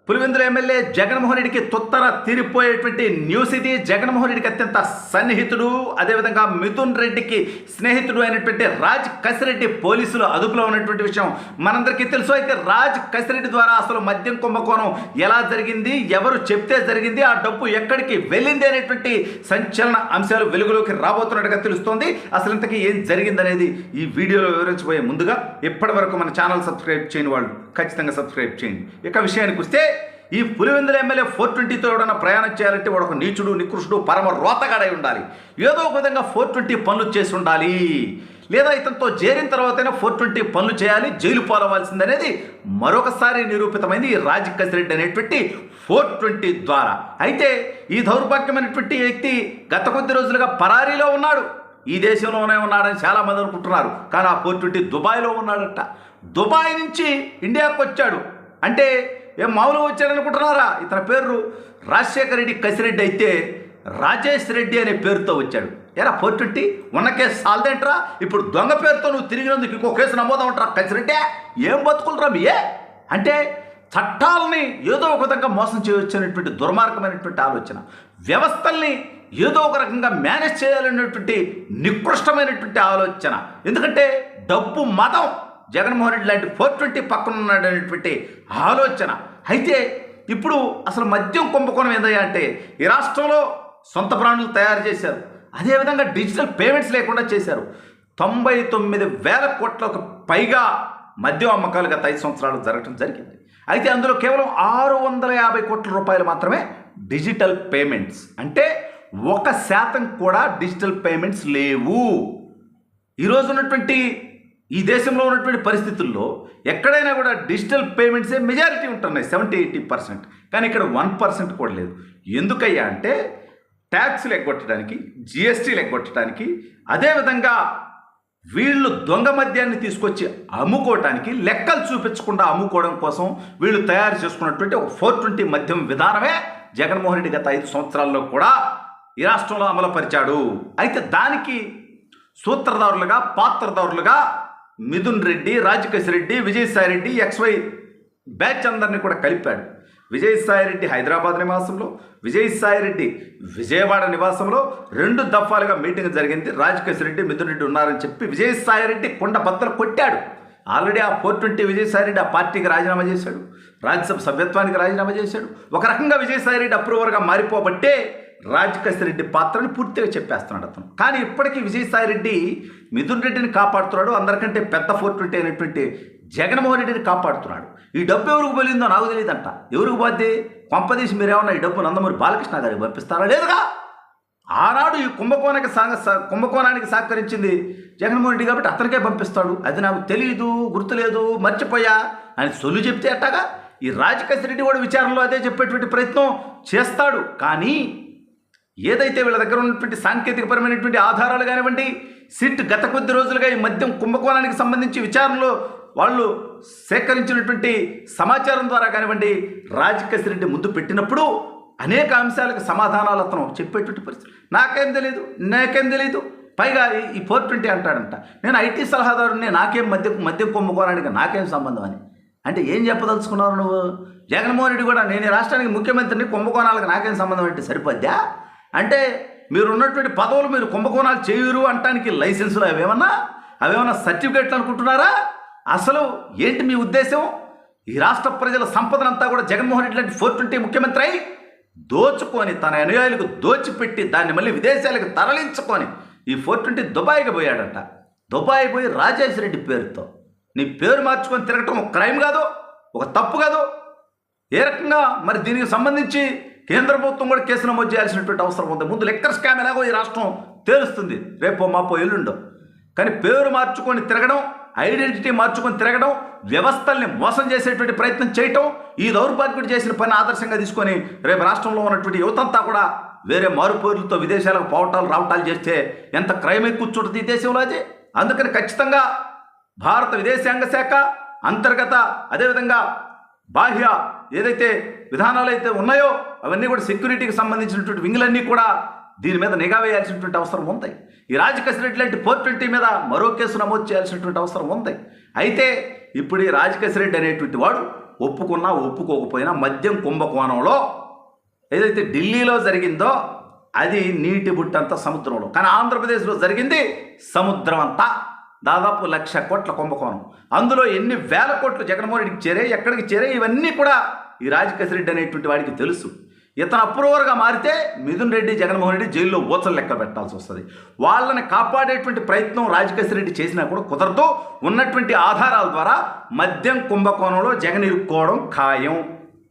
Pulivendula MLA Jaganmohan రెడ్డికి తొత్తర తీరిపోయేటువంటి news ఇది. జగన్మోహన్ రెడ్డికి అత్యంత సన్నిహితుడు, అదేవిధంగా మిథున్ రెడ్డికి స్నేహితుడు అయినటువంటి రాజ్ కసిరెడ్డి పోలీసులు అదుపులో ఉన్నటువంటి విషయం మనందరికీ తెలుసు. అయితే రాజ్ కసిరెడ్డి ద్వారా అసలు మద్యం కుంభకోణం ఎలా జరిగింది, ఎవరు చెప్తే జరిగింది, ఆ డబ్బు ఎక్కడికి వెళ్ళింది అనేటువంటి సంచలన అంశాలు వెలుగులోకి రాబోతున్నట్టుగా తెలుస్తోంది. అసలు ఇంతకీ ఏం జరిగిందనేది ఈ వీడియోలో వివరించబోయే ముందుగా ఇప్పటి వరకు మన ఛానల్ సబ్స్క్రైబ్ చేయని వాళ్ళు ఖచ్చితంగా సబ్స్క్రైబ్ చేయండి. ఇక విషయానికి వస్తే, ఈ పులివెందుల ఎమ్మెల్యే 420తో ఎవడన్నా ప్రయాణం చేయాలంటే వాడు ఒక నీచుడు, నికృష్టుడు, పరమ రోతగాడై ఉండాలి. ఏదో ఒక విధంగా 420 పనులు చేసి ఉండాలి, లేదా ఇతనితో చేరిన తర్వాతైనా 420 పనులు చేయాలి, జైలు పాలవలసిందనేది మరొకసారి నిరూపితమైంది ఈ రాజ్ కసిరెడ్డి అనేటువంటి 420 ద్వారా. అయితే ఈ దౌర్భాగ్యమైనటువంటి వ్యక్తి గత కొద్ది రోజులుగా పరారీలో ఉన్నాడు. ఈ దేశంలోనే ఉన్నాడని చాలామంది అనుకుంటున్నారు, కానీ ఆ 420 దుబాయ్లో ఉన్నాడట. దుబాయ్ నుంచి ఇండియాకు వచ్చాడు అంటే ఏం మామూలుగా వచ్చాడు అనుకుంటున్నారా? ఇతని పేరు రాజశేఖర రెడ్డి కసిరెడ్డి అయితే రాజేష్ రెడ్డి అనే పేరుతో వచ్చాడు. ఏరా 420 ఉన్న కేసు సాల్దేంట్రా, ఇప్పుడు దొంగ పేరుతో నువ్వు తిరిగినందుకు ఇంకో కేసు నమోదవుంటారా కసిరెడ్డి? ఏం బతుకులరా మీయే అంటే చట్టాలని ఏదో ఒక విధంగా మోసం చేయవచ్చనేటువంటి దుర్మార్గమైనటువంటి ఆలోచన, వ్యవస్థల్ని ఏదో ఒక రకంగా మేనేజ్ చేయాలనేటువంటి నికృష్టమైనటువంటి ఆలోచన. ఎందుకంటే డబ్బు మతం జగన్మోహన్ రెడ్డి లాంటి 420 పక్కన ఉన్నాడు అనేటువంటి ఆలోచన. అయితే ఇప్పుడు అసలు మద్యం కుంభకోణం ఏందయ్యా అంటే, ఈ రాష్ట్రంలో సొంత బ్రాండ్లు తయారు చేశారు, అదేవిధంగా డిజిటల్ పేమెంట్స్ లేకుండా చేశారు. 99,000 కోట్లకు పైగా మద్యం అమ్మకాలు గత 5 సంవత్సరాలు జరగడం జరిగింది. అయితే అందులో కేవలం 650 కోట్ల రూపాయలు మాత్రమే డిజిటల్ పేమెంట్స్, అంటే 1% కూడా డిజిటల్ పేమెంట్స్ లేవు. ఈరోజు ఉన్నటువంటి ఈ దేశంలో ఉన్నటువంటి పరిస్థితుల్లో ఎక్కడైనా కూడా డిజిటల్ పేమెంట్సే మెజారిటీ ఉంటున్నాయి, 70-80%. కానీ ఇక్కడ 1% కూడా లేదు. ఎందుకయ్యా అంటే ట్యాక్స్లు ఎగ్గొట్టడానికి, జిఎస్టీలు ఎగ్గొట్టడానికి, అదేవిధంగా వీళ్ళు దొంగ మద్యాన్ని తీసుకొచ్చి అమ్ముకోవటానికి, లెక్కలు చూపించకుండా అమ్ముకోవడం కోసం వీళ్ళు తయారు చేసుకున్నటువంటి ఒక 420 మద్యం విధానమే జగన్మోహన్ రెడ్డి గత 5 సంవత్సరాల్లో కూడా ఈ రాష్ట్రంలో అమలుపరిచాడు. అయితే దానికి సూత్రధారులుగా, పాత్రధారులుగా మిథున్ రెడ్డి, రాజ్ కసిరెడ్డి, విజయసాయిరెడ్డి, XY బ్యాచ్ అందరినీ కూడా కలిపాడు. విజయసాయిరెడ్డి హైదరాబాద్ నివాసంలో, విజయసాయిరెడ్డి విజయవాడ నివాసంలో 2 దఫాలుగా మీటింగ్ జరిగింది. రాజ్ కసిరెడ్డి, మిథున్ రెడ్డి ఉన్నారని చెప్పి విజయసాయిరెడ్డి కొండ బద్దలు కొట్టాడు. ఆల్రెడీ ఆ 420 విజయసాయిరెడ్డి ఆ పార్టీకి రాజీనామా చేశాడు, రాజ్యసభ సభ్యత్వానికి రాజీనామా చేశాడు. ఒక రకంగా విజయసాయిరెడ్డి అప్రూవర్గా మారిపోబట్టే రాజ్ కసిరెడ్డి పాత్రని పూర్తిగా చెప్పేస్తున్నాడు అతను. కానీ ఇప్పటికీ విజయసాయిరెడ్డి మిథున్ రెడ్డిని కాపాడుతున్నాడు, అందరికంటే పెద్ద 420 అయినటువంటి జగన్మోహన్ రెడ్డిని కాపాడుతున్నాడు. ఈ డబ్బు ఎవరికి పోయిందో నాకు తెలియదంట. ఎవరికి పోద్ది? కొంపదీసి మీరేమన్నా ఈ డబ్బు నందమూరి బాలకృష్ణ గారికి పంపిస్తారా? లేదుగా. ఆనాడు ఈ కుంభకోణానికి సహకరించింది జగన్మోహన్ రెడ్డి కాబట్టి అతనికే పంపిస్తాడు. అది నాకు తెలియదు, గుర్తులేదు, మర్చిపోయా అని సొల్లు చెప్తే అట్టగా ఈ రాజ్ కసిరెడ్డి కూడా విచారణలో అదే చెప్పేటువంటి ప్రయత్నం చేస్తాడు. కానీ ఏదైతే వీళ్ళ దగ్గర ఉన్నటువంటి సాంకేతికపరమైనటువంటి ఆధారాలు కానివ్వండి, సిట్ గత కొద్ది రోజులుగా ఈ మద్యం కుంభకోణానికి సంబంధించి విచారణలో వాళ్ళు సేకరించినటువంటి సమాచారం ద్వారా కానివ్వండి, రాజ్ కసిరెడ్డి ముందు పెట్టినప్పుడు అనేక అంశాలకు సమాధానాలు అతను చెప్పేటువంటి పరిస్థితి. నాకేం తెలియదు, పైగా ఈ 420 అంటాడంట. నేను ఐటీ సలహాదారుని, నాకేం మద్యం కుంభకోణానికి నాకేం సంబంధం అని. అంటే ఏం చెప్పదలుచుకున్నావు నువ్వు? జగన్మోహన్ రెడ్డి కూడా నేను ఈ రాష్ట్రానికి ముఖ్యమంత్రిని, కుంభకోణాలకు నాకేం సంబంధం అంటే సరిపోద్దా? అంటే మీరు ఉన్నటువంటి పదవులు మీరు కుంభకోణాలు చేయరు అంటానికి లైసెన్సులు అవేమన్నా సర్టిఫికేట్లు అనుకుంటున్నారా? అసలు ఏంటి మీ ఉద్దేశం? ఈ రాష్ట్ర ప్రజల సంపదనంతా కూడా జగన్మోహన్ రెడ్డి లాంటి 420 ముఖ్యమంత్రి అయి దోచుకొని, తన అనుయాయులకు దోచిపెట్టి దాన్ని మళ్ళీ విదేశాలకు తరలించుకొని ఈ 420 దుబాయ్కి పోయాడంట. దుబాయ్ పోయి రాజేష్ రెడ్డి పేరుతో నీ పేరు మార్చుకొని తిరగటం ఒక క్రైమ్ కాదు, ఒక తప్పు కాదు? ఏ రకంగా మరి దీనికి సంబంధించి కేంద్ర ప్రభుత్వం కూడా కేసు నమోదు చేయాల్సినటువంటి అవసరం ఉంది. ముందు లెక్కర్ స్కామ్ ఎలాగో ఈ రాష్ట్రం తేలుస్తుంది, రేపో మాపో ఎల్లుండో. కానీ పేరు మార్చుకొని తిరగడం, ఐడెంటిటీ మార్చుకొని తిరగడం, వ్యవస్థల్ని మోసం చేసేటువంటి ప్రయత్నం చేయటం, ఈ దౌర్భాగ్యుడు చేసిన పని ఆదర్శంగా తీసుకొని రేపు రాష్ట్రంలో ఉన్నటువంటి యువతంతా కూడా వేరే మారుపేర్లతో విదేశాలకు పోవటాలు రావటాలు చేస్తే ఎంత క్రైమ్ కూర్చుంటుంది ఈ దేశంలో అది. అందుకని ఖచ్చితంగా భారత విదేశాంగ శాఖ అంతర్గత, అదేవిధంగా బాహ్య ఏదైతే విధానాలు అయితే ఉన్నాయో అవన్నీ కూడా సెక్యూరిటీకి సంబంధించినటువంటి వింగులన్నీ కూడా దీని మీద నిఘా వేయాల్సినటువంటి అవసరం ఉంది. ఈ రాజ్ కసిరెడ్డి లాంటి 420 మీద మరో కేసు నమోదు చేయాల్సినటువంటి అవసరం ఉంది. అయితే ఇప్పుడు ఈ రాజ్ కసిరెడ్డి అనేటువంటి వాడు ఒప్పుకున్నా ఒప్పుకోకపోయినా మద్యం కుంభకోణంలో ఏదైతే ఢిల్లీలో జరిగిందో అది నీటి బుట్టంతా సముద్రంలో, కానీ ఆంధ్రప్రదేశ్లో జరిగింది సముద్రం అంతా. దాదాపు 1,00,000 కోట్ల కుంభకోణం. అందులో ఎన్ని వేల కోట్లు జగన్మోహన్ రెడ్డికి చేరే, ఎక్కడికి చేరే, ఇవన్నీ కూడా ఈ రాజకేశ్వర రెడ్డి అనేటువంటి వాడికి తెలుసు. ఇతను అప్రూవర్గా మారితే మిథున్ రెడ్డి, జగన్మోహన్ రెడ్డి జైల్లో ఊచలు లెక్క పెట్టాల్సి వస్తుంది. వాళ్ళని కాపాడేటువంటి ప్రయత్నం రాజకేశ్వర రెడ్డి చేసినా కూడా కుదరదు. ఉన్నటువంటి ఆధారాల ద్వారా మద్యం కుంభకోణంలో జగన్ ఇరుక్కోవడం ఖాయం.